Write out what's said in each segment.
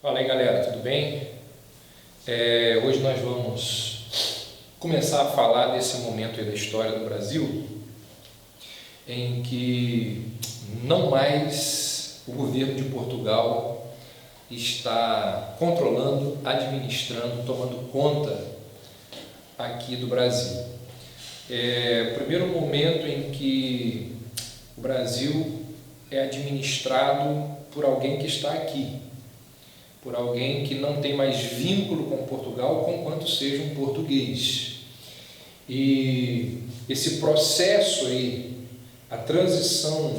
Fala aí, galera, tudo bem? Hoje nós vamos começar a falar desse momento aí da história do Brasil em que não mais o governo de Portugal está controlando, administrando, tomando conta aqui do Brasil. O primeiro momento em que o Brasil é administrado por alguém que está aqui, por alguém que não tem mais vínculo com Portugal, conquanto seja um português. E esse processo aí, a transição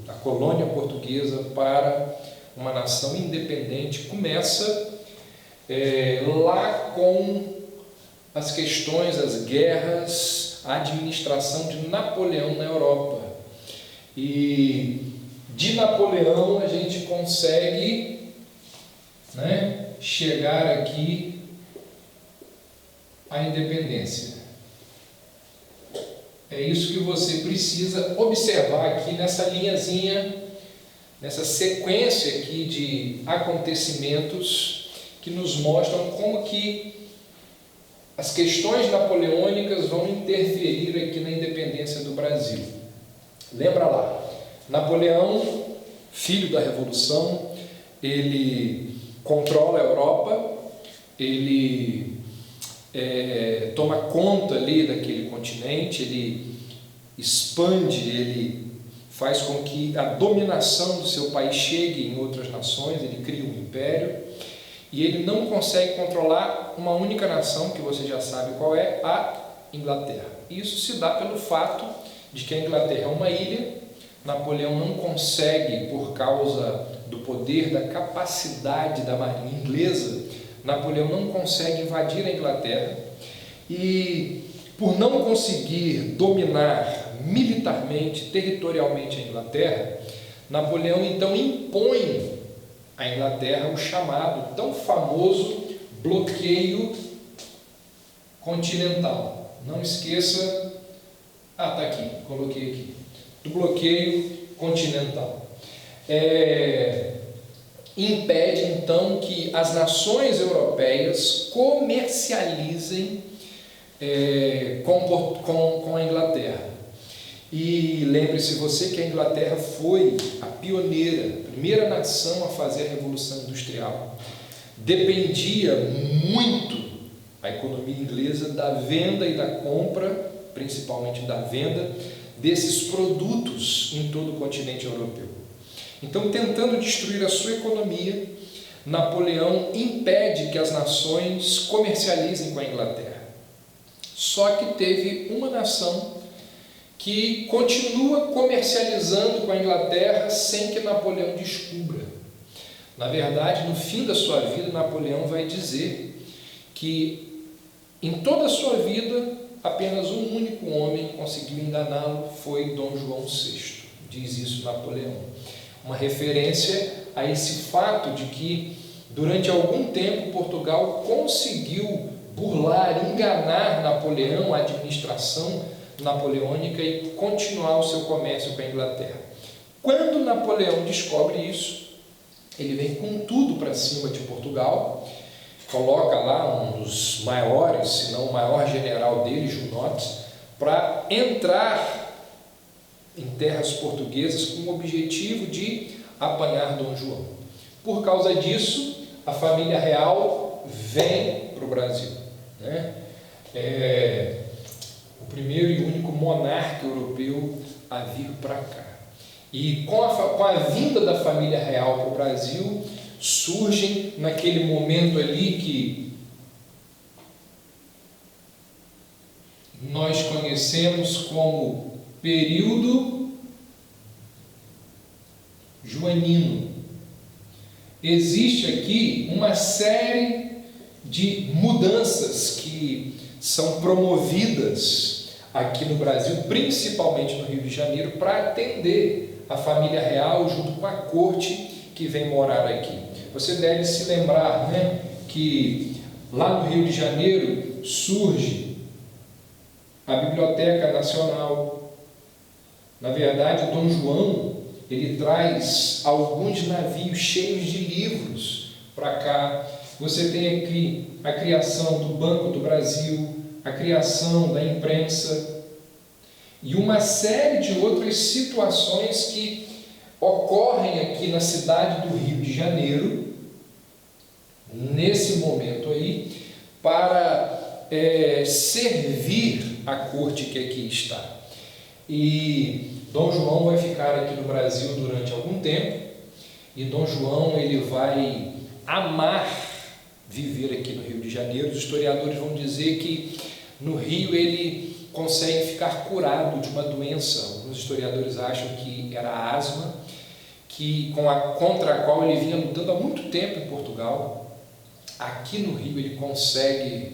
da colônia portuguesa para uma nação independente, começa lá com as questões, as guerras, a administração de Napoleão na Europa. E de Napoleão a gente consegue chegar aqui à independência. É isso que você precisa observar aqui nessa linhazinha, nessa sequência aqui de acontecimentos que nos mostram como que as questões napoleônicas vão interferir aqui na independência do Brasil. Lembra lá, Napoleão, filho da Revolução, ele controla a Europa, ele toma conta ali daquele continente, ele expande, ele faz com que a dominação do seu país chegue em outras nações, ele cria um império, e ele não consegue controlar uma única nação, que você já sabe qual é, a Inglaterra. Isso se dá pelo fato de que a Inglaterra é uma ilha. Napoleão não consegue, por causa do poder, da capacidade da marinha inglesa, Napoleão não consegue invadir a Inglaterra, e por não conseguir dominar militarmente, territorialmente a Inglaterra, Napoleão então impõe à Inglaterra o chamado, tão famoso, bloqueio continental. Não esqueça, está aqui, coloquei aqui, do bloqueio continental. Impede então que as nações europeias comercializem com a Inglaterra. E lembre-se você que a Inglaterra foi a pioneira, a primeira nação a fazer a Revolução Industrial. Dependia muito a economia inglesa da venda e da compra, principalmente da venda, desses produtos em todo o continente europeu. Então, tentando destruir a sua economia, Napoleão impede que as nações comercializem com a Inglaterra. Só que teve uma nação que continua comercializando com a Inglaterra sem que Napoleão descubra. Na verdade, no fim da sua vida, Napoleão vai dizer que em toda a sua vida apenas um único homem conseguiu enganá-lo, foi Dom João VI. Diz isso Napoleão. Uma referência a esse fato de que, durante algum tempo, Portugal conseguiu burlar, enganar Napoleão, a administração napoleônica, e continuar o seu comércio com a Inglaterra. Quando Napoleão descobre isso, ele vem com tudo para cima de Portugal, coloca lá um dos maiores, se não o maior general dele, Junot, para entrar em terras portuguesas com o objetivo de apanhar Dom João. Por causa disso, a família real vem para o Brasil. O primeiro e único monarca europeu a vir para cá. E com a vinda da família real para o Brasil, surgem naquele momento ali que nós conhecemos como período joanino. Existe aqui uma série de mudanças que são promovidas aqui no Brasil, principalmente no Rio de Janeiro, para atender a família real junto com a corte que vem morar aqui. Você deve se lembrar, que lá no Rio de Janeiro surge a Biblioteca Nacional. Na verdade, Dom João, ele traz alguns navios cheios de livros para cá. Você tem aqui a criação do Banco do Brasil, a criação da imprensa e uma série de outras situações que ocorrem aqui na cidade do Rio de Janeiro, nesse momento aí, para servir a corte que aqui está. E Dom João vai ficar aqui no Brasil durante algum tempo, e Dom João ele vai amar viver aqui no Rio de Janeiro. Os historiadores vão dizer que no Rio ele consegue ficar curado de uma doença. Alguns historiadores acham que era a asma, contra a qual ele vinha lutando há muito tempo em Portugal. Aqui no Rio ele consegue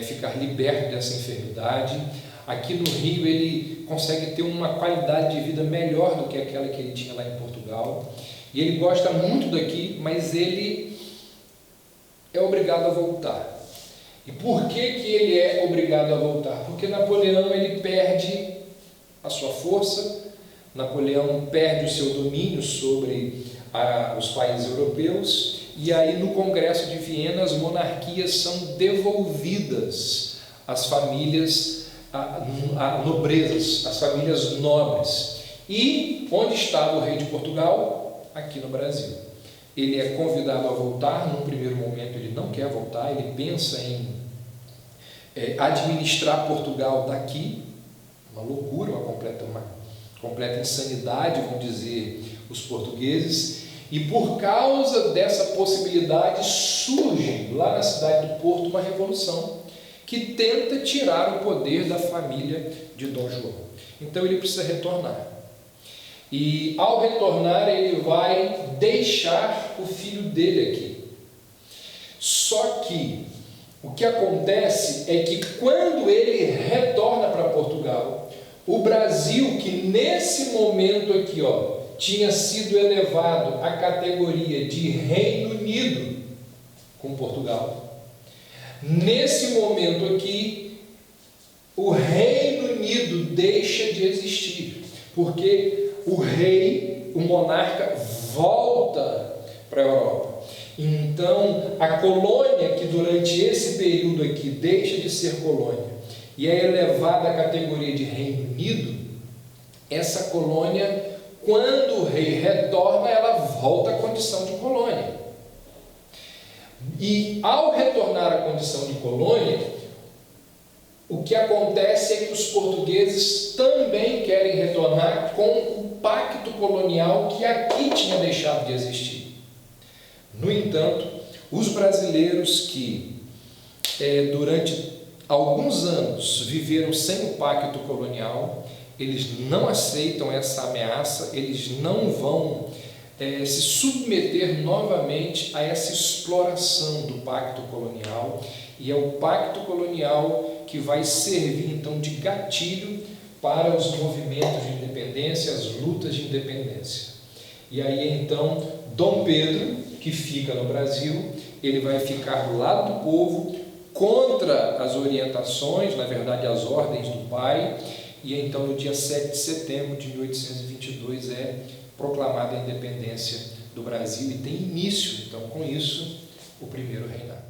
ficar liberto dessa enfermidade. Aqui no Rio ele consegue ter uma qualidade de vida melhor do que aquela que ele tinha lá em Portugal. E ele gosta muito daqui, mas ele é obrigado a voltar. E por que ele é obrigado a voltar? Porque Napoleão ele perde a sua força, Napoleão perde o seu domínio sobre os países europeus, e aí no Congresso de Viena as monarquias são devolvidas às famílias, a nobrezas, às famílias nobres. E onde estava o rei de Portugal? Aqui no Brasil. Ele é convidado a voltar. Num primeiro momento ele não quer voltar, ele pensa em administrar Portugal daqui, uma loucura, uma completa insanidade, vão dizer os portugueses. E por causa dessa possibilidade surge lá na cidade do Porto uma revolução que tenta tirar o poder da família de Dom João. Então ele precisa retornar. E ao retornar ele vai deixar o filho dele aqui. Só que o que acontece é que quando ele retorna para Portugal, o Brasil, que nesse momento aqui, tinha sido elevado à categoria de Reino Unido com Portugal, nesse momento aqui, o Reino Unido deixa de existir, porque o rei, o monarca, volta para a Europa. Então, a colônia que durante esse período aqui deixa de ser colônia e é elevada à categoria de Reino Unido, essa colônia, quando o rei retorna, ela volta à condição de colônia. E ao retornar à condição de colônia, o que acontece é que os portugueses também querem retornar com o pacto colonial que aqui tinha deixado de existir. No entanto, os brasileiros que durante alguns anos viveram sem o pacto colonial, eles não aceitam essa ameaça, eles não vão se submeter novamente a essa exploração do pacto colonial, e é o pacto colonial que vai servir então de gatilho para os movimentos de independência, as lutas de independência. E aí então Dom Pedro, que fica no Brasil, ele vai ficar do lado do povo, contra as orientações, na verdade as ordens do pai, e então no dia 7 de setembro de 1822 é proclamada a independência do Brasil e tem início, então com isso, o primeiro reinado.